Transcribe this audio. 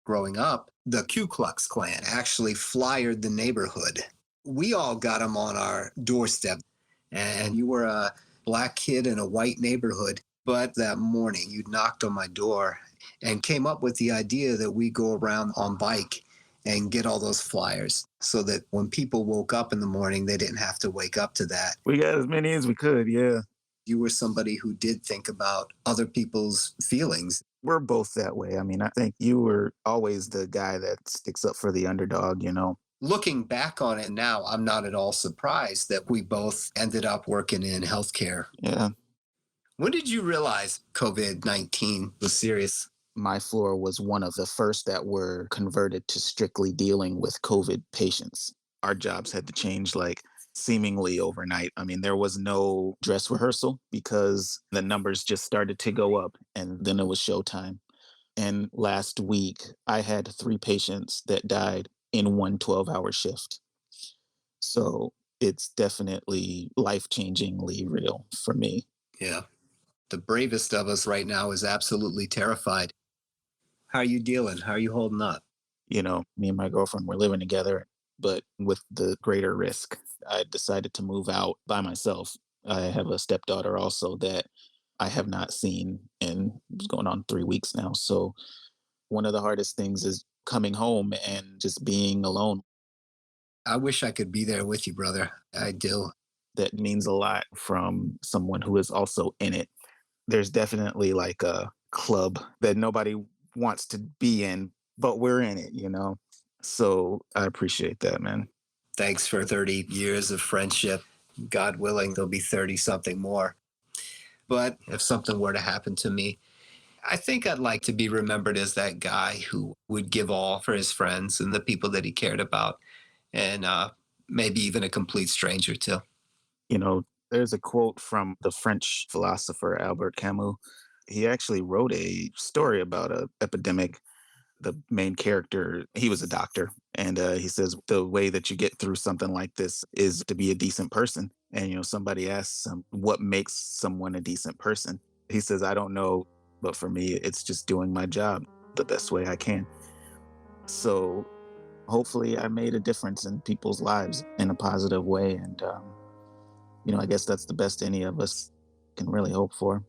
Growing up, the Ku Klux Klan actually flyered the neighborhood. We all got them on our doorstep, and you were a black kid in a white neighborhood. But that morning, you knocked on my door and came up with the idea that we go around on bike and get all those flyers so that when people woke up in the morning, they didn't have to wake up to that. We got as many as we could, yeah. You were somebody who did think about other people's feelings. We're both that way. I mean, I think you were always the guy that sticks up for the underdog, you know? Looking back on it now, I'm not at all surprised that we both ended up working in healthcare. Yeah. When did you realize COVID-19 was serious? My floor was one of the first that were converted to strictly dealing with COVID patients. Our jobs had to change like seemingly overnight. I mean, there was no dress rehearsal because the numbers just started to go up and then it was showtime. And last week, I had 3 patients that died in one 12-hour shift. So it's definitely life changingly real for me. Yeah. The bravest of us right now is absolutely terrified. How are you dealing? How are you holding up? You know, me and my girlfriend were living together, but with the greater risk, I decided to move out by myself. I have a stepdaughter also that I have not seen in it's going on 3 weeks now. So one of the hardest things is coming home and just being alone. I wish I could be there with you, brother. I do. That means a lot from someone who is also in it. There's definitely like a club that nobody wants to be in, but we're in it, you know? So I appreciate that, man. Thanks for 30 years of friendship. God willing, there'll be 30 something more. But if something were to happen to me, I think I'd like to be remembered as that guy who would give all for his friends and the people that he cared about, and maybe even a complete stranger too. You know, there's a quote from the French philosopher Albert Camus. He actually wrote a story about a epidemic. The main character, he was a doctor, and he says the way that you get through something like this is to be a decent person. And you know, somebody asks him what makes someone a decent person. He says, I don't know, but for me, it's just doing my job the best way I can. So hopefully, I made a difference in people's lives in a positive way, and you know, I guess that's the best any of us can really hope for.